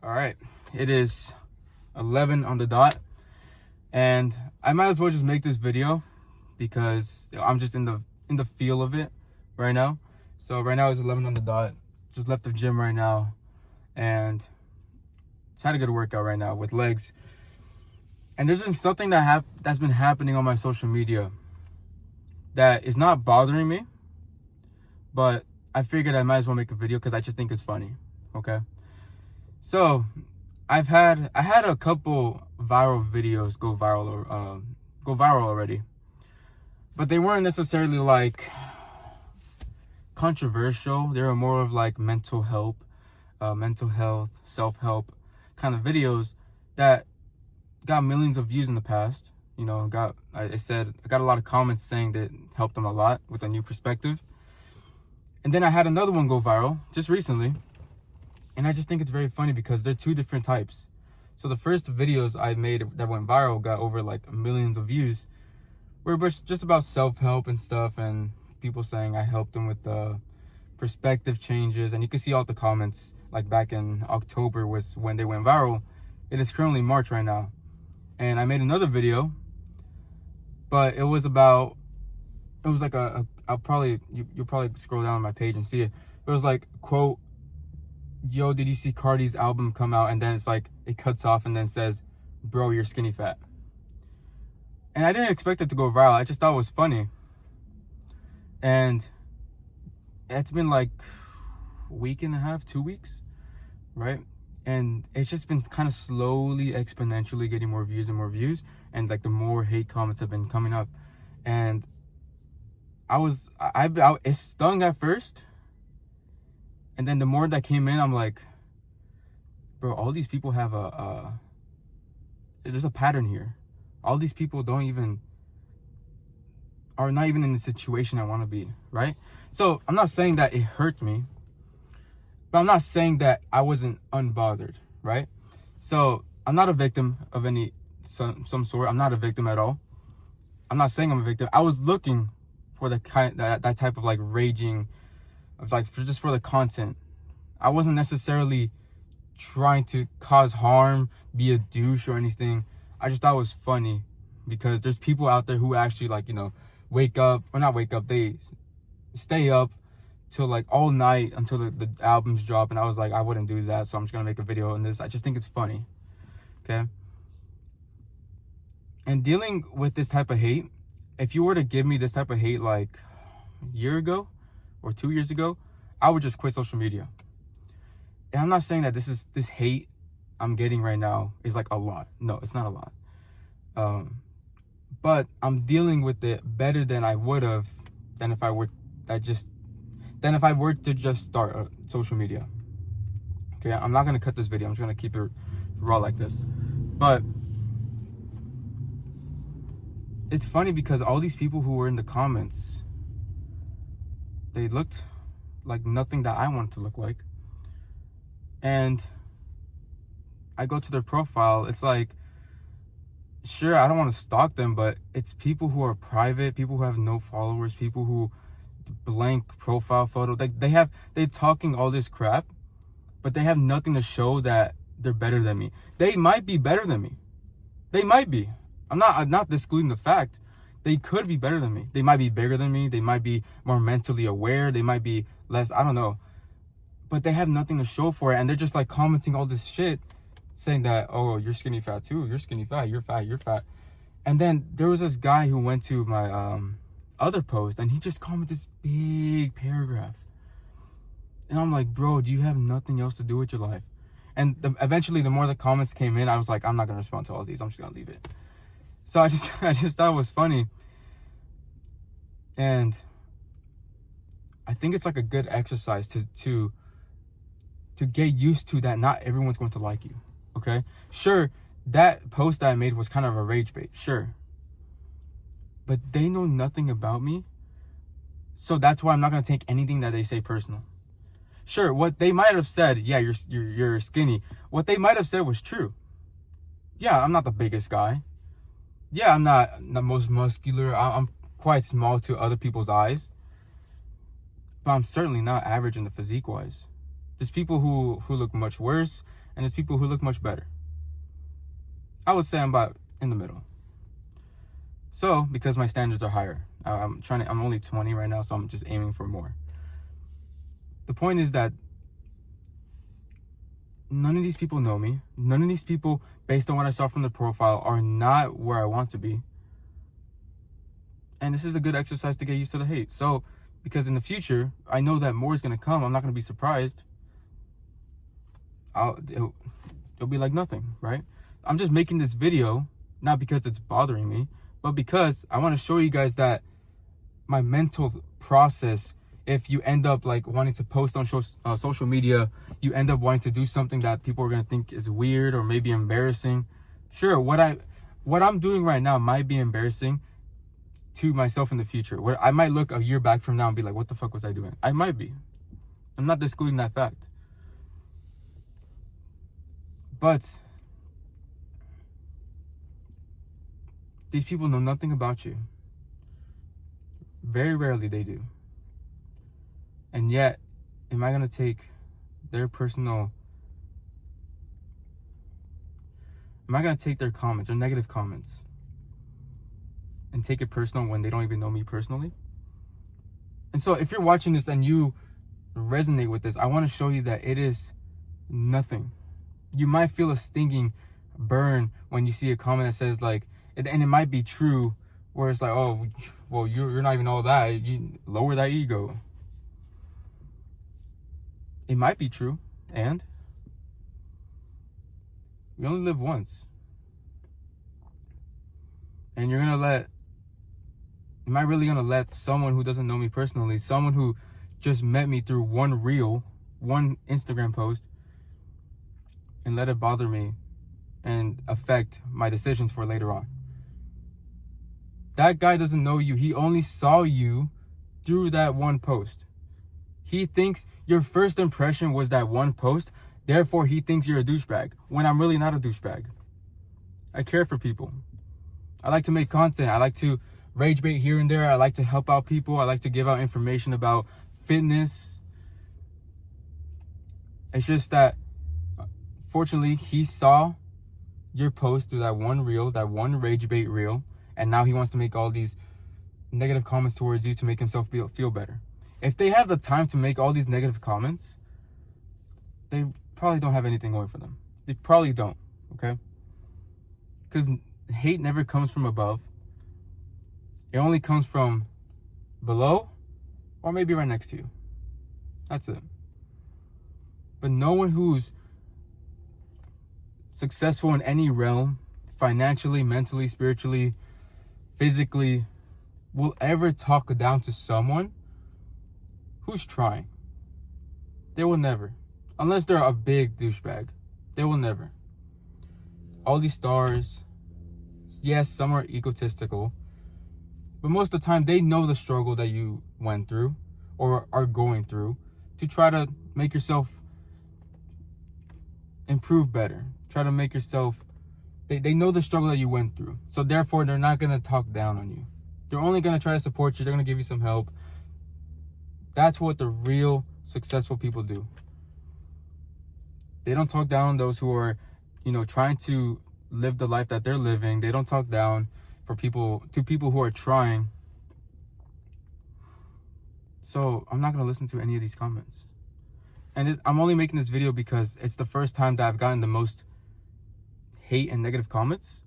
All right, it is 11 on the dot, and I might as well just make this video because I'm just in the feel of it right now. So right now it's 11 on the dot. Just left the gym right now, and just had a good workout right now with legs. And there's been something that's been happening on my social media that is not bothering me, but I figured I might as well make a video because I just think it's funny. Okay. So I had a couple viral videos go viral already, but they weren't necessarily like controversial. They were more of like mental health, self-help kind of videos that got millions of views in the past. You know, I got a lot of comments saying that it helped them a lot with a new perspective. And then I had another one go viral just recently. And I just think it's very funny because they're two different types. So the first videos I made that went viral got over like millions of views, were just about self-help and stuff, and people saying I helped them with the perspective changes. And you can see all the comments like back in October was when they went viral. It is currently March right now. And I made another video, but it was like you'll probably scroll down on my page and see it. It was like, quote, "Yo, did you see Cardi's album come out?" And then it's like, it cuts off and then says, "Bro, you're skinny fat." And I didn't expect it to go viral. I just thought it was funny. And it's been like a week and a half, 2 weeks, right? And it's just been kind of slowly, exponentially getting more views and more views. And like the more hate comments have been coming up. And it stung at first. And then the more that came in, I'm like, bro, all these people have there's a pattern here. All these people are not even in the situation I want to be, right? So I'm not saying that it hurt me, but I'm not saying that I wasn't unbothered, right? So I'm not a victim of some sort. I'm not a victim at all. I'm not saying I'm a victim. I was looking for that type of like raging, of like just for the content. I wasn't necessarily trying to cause harm, be a douche or anything. I just thought it was funny because there's people out there who actually like, you know, they stay up till like all night until the albums drop. And I was like, I wouldn't do that, so I'm just gonna make a video on this. I just think it's funny. Okay. And dealing with this type of hate, if you were to give me this type of hate like a year ago or 2 years ago, I would just quit social media. And I'm not saying that this hate I'm getting right now is like a lot. No, it's not a lot. But I'm dealing with it better than I would have than if I were to just start social media. Okay, I'm not gonna cut this video. I'm just gonna keep it raw like this. But it's funny because all these people who were in the comments, they looked like nothing that I wanted to look like. And I go to their profile, it's like, sure, I don't want to stalk them, but it's people who are private, people who have no followers, people who blank profile photo. They're talking all this crap, but they have nothing to show that they're better than me. They might be better than me. They might be. I'm not excluding the fact. They could be better than me. They might be bigger than me. They might be more mentally aware. They might be less, I don't know. But they have nothing to show for it. And they're just like commenting all this shit saying that, oh, you're skinny fat too. You're skinny fat. You're fat. You're fat. And then there was this guy who went to my other post and he just commented this big paragraph. And I'm like, bro, do you have nothing else to do with your life? And eventually the more the comments came in, I was like, I'm not going to respond to all these. I'm just going to leave it. So I just thought it was funny. And I think it's like a good exercise to get used to that not everyone's going to like you. Okay? Sure, that post that I made was kind of a rage bait. Sure. But they know nothing about me. So that's why I'm not going to take anything that they say personal. Sure, what they might have said, yeah, you're skinny. What they might have said was true. Yeah, I'm not the biggest guy. Yeah, I'm not the most muscular. I'm quite small to other people's eyes. But I'm certainly not average in the physique wise. There's people who look much worse, and there's people who look much better. I would say I'm about in the middle. So, because my standards are higher, I'm only 20 right now, so I'm just aiming for more. The point is that none of these people know me. None of these people, based on what I saw from the profile, are not where I want to be. And this is a good exercise to get used to the hate. So, because in the future, I know that more is going to come. I'm not going to be surprised. It'll be like nothing, right? I'm just making this video, not because it's bothering me, but because I want to show you guys that my mental process, if you end up like wanting to post on social media, you end up wanting to do something that people are going to think is weird or maybe embarrassing. Sure, what I'm doing right now might be embarrassing to myself in the future. What I might look a year back from now and be like, what the fuck was I doing? I might be. I'm not excluding that fact. But these people know nothing about you. Very rarely they do. And yet, am I going to take their comments, their negative comments, and take it personal when they don't even know me personally? And so if you're watching this and you resonate with this, I want to show you that it is nothing. You might feel a stinging burn when you see a comment that says like, and it might be true, where it's like, oh, well, you're not even all that. You lower that ego. It might be true, and we only live once. And am I really gonna let someone who doesn't know me personally, someone who just met me through one reel, one Instagram post, and let it bother me and affect my decisions for later on? That guy doesn't know you. He only saw you through that one post. He thinks your first impression was that one post. Therefore, he thinks you're a douchebag, when I'm really not a douchebag. I care for people. I like to make content. I like to rage bait here and there. I like to help out people. I like to give out information about fitness. It's just that, fortunately, he saw your post through that one reel, that one rage bait reel, and now he wants to make all these negative comments towards you to make himself feel better. If they have the time to make all these negative comments, they probably don't have anything going for them. They probably don't, okay? Because hate never comes from above. It only comes from below or maybe right next to you. That's it. But no one who's successful in any realm, financially, mentally, spiritually, physically, will ever talk down to someone who's trying. They will never. Unless they're a big douchebag. They will never. All these stars, yes, some are egotistical, but most of the time they know the struggle that you went through or are going through to try to make yourself improve better. Try to make yourself, they know the struggle that you went through. So therefore, they're not going to talk down on you. They're only going to try to support you. They're going to give you some help. That's what the real successful people do. They don't talk down on those who are, trying to live the life that they're living. They don't talk down to people who are trying. So I'm not going to listen to any of these comments. And I'm only making this video because it's the first time that I've gotten the most hate and negative comments.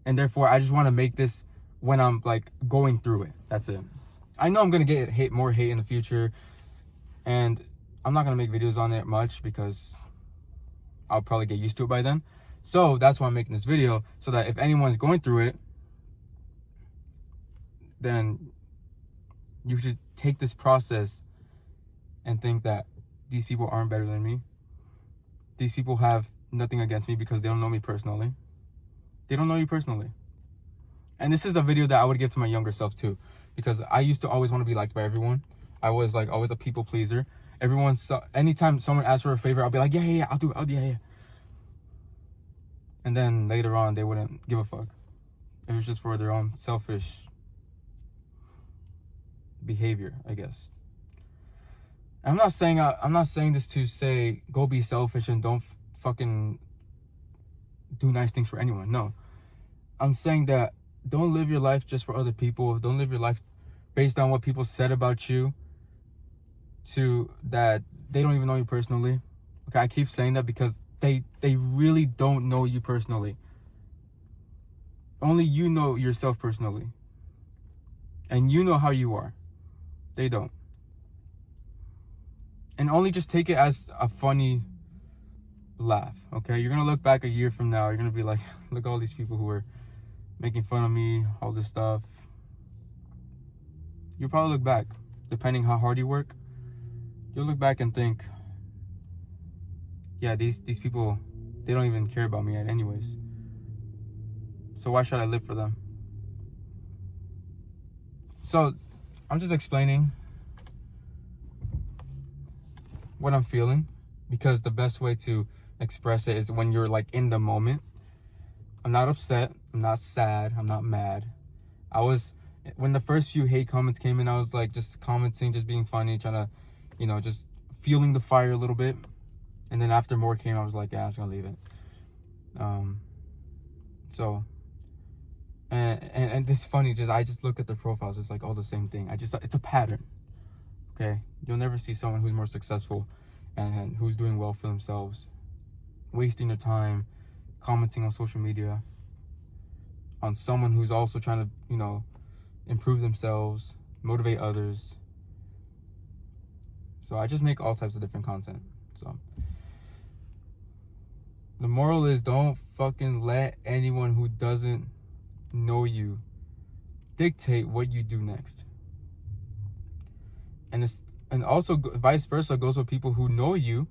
And therefore, I just want to make this when I'm like going through it. That's it. I know I'm going to get more hate in the future. And I'm not going to make videos on it much because I'll probably get used to it by then. So that's why I'm making this video, so that if anyone's going through it, then you should take this process and think that these people aren't better than me. These people have nothing against me because they don't know me personally. They don't know you personally. And this is a video that I would give to my younger self too, because I used to always want to be liked by everyone. I was like always a people pleaser. Anytime someone asked for a favor, I'll be like, yeah, I'll do it. Yeah. And then later on, they wouldn't give a fuck. It was just for their own selfish behavior, I guess. I'm not saying this to say go be selfish and don't fucking do nice things for anyone. No. I'm saying that don't live your life just for other people. Don't live your life based on what people said about you to that they don't even know you personally. Okay, I keep saying that because they really don't know you personally. Only you know yourself personally. And you know how you are. They don't. And only just take it as a funny laugh, okay? You're going to look back a year from now. You're going to be like, look at all these people who are making fun of me, all this stuff. You'll probably look back, depending how hard you work. You'll look back and think, yeah, these people, they don't even care about me yet anyways. So why should I live for them? So I'm just explaining what I'm feeling, because the best way to express it is when you're like in the moment. I'm not upset. I'm not sad. I'm not mad. When the first few hate comments came in, I was like just commenting, just being funny, trying to, just feeling the fire a little bit. And then after more came, I was like, yeah, I'm just gonna leave it. And it's funny, I just look at the profiles, it's like all the same thing. It's a pattern. Okay, you'll never see someone who's more successful and who's doing well for themselves wasting their time commenting on social media on someone who's also trying to, improve themselves, motivate others. So I just make all types of different content. So the moral is, don't fucking let anyone who doesn't know you dictate what you do next. And also vice versa goes with people who know you,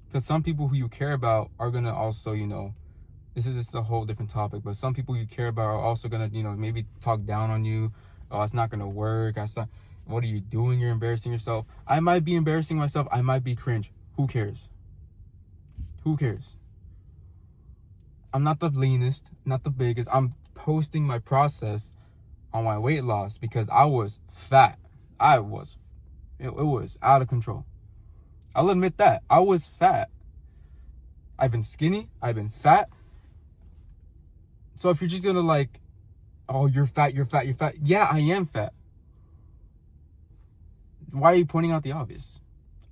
because some people who you care about are gonna also, this is just a whole different topic, but some people you care about are also gonna, maybe talk down on you. Oh, it's not gonna work. What are you doing? You're embarrassing yourself. I might be embarrassing myself. I might be cringe. Who cares? Who cares? I'm not the leanest, not the biggest. I'm posting my process on my weight loss because I was fat. It was out of control. I'll admit that. I was fat. I've been skinny. I've been fat. So if you're just gonna like, oh, you're fat. Yeah, I am fat. Why are you pointing out the obvious?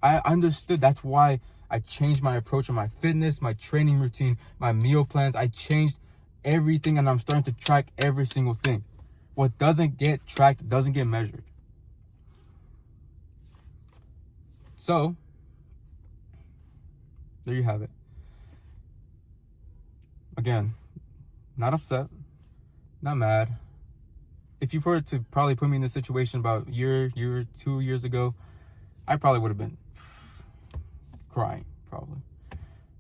I understood. That's why I changed my approach on my fitness, my training routine, my meal plans. I changed everything, and I'm starting to track every single thing. What doesn't get tracked doesn't get measured. So, there you have it. Again, not upset, not mad. If you were to probably put me in this situation about a year, 2 years ago, I probably would have been crying, probably.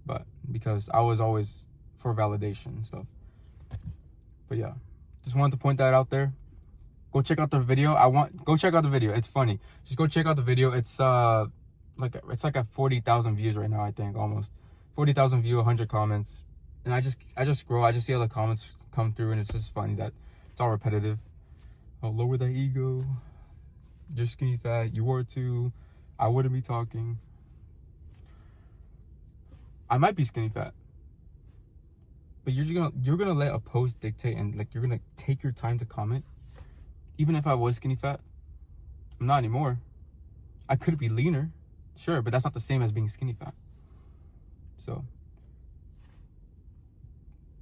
But because I was always for validation and stuff. But yeah, just wanted to point that out there. Go check out the video. Go check out the video. It's funny. Just go check out the video. It's like at 40,000 views right now, I think, almost 40,000 views, 100 comments. And I just scroll. I just see all the comments come through, and it's just funny that it's all repetitive. Oh, lower that ego. You're skinny fat. You were too. I wouldn't be talking. I might be skinny fat, but you're gonna let a post dictate, and like you're gonna take your time to comment. Even if I was skinny fat, I'm not anymore. I could be leaner, sure, but that's not the same as being skinny fat. So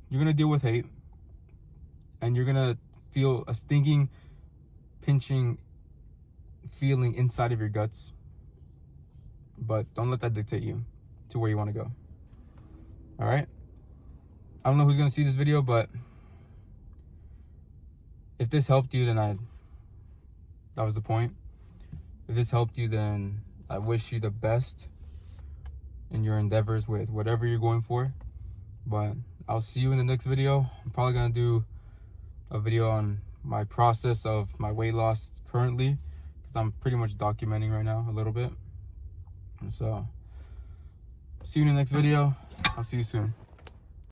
you're gonna deal with hate, and you're gonna feel a stinging, pinching feeling inside of your guts. But don't let that dictate you to where you want to go. All right? I don't know who's going to see this video, but if this helped you, then that was the point. If this helped you, then I wish you the best in your endeavors with whatever you're going for. But I'll see you in the next video. I'm probably going to do a video on my process of my weight loss currently, because I'm pretty much documenting right now a little bit. So see you in the next video. I'll see you soon.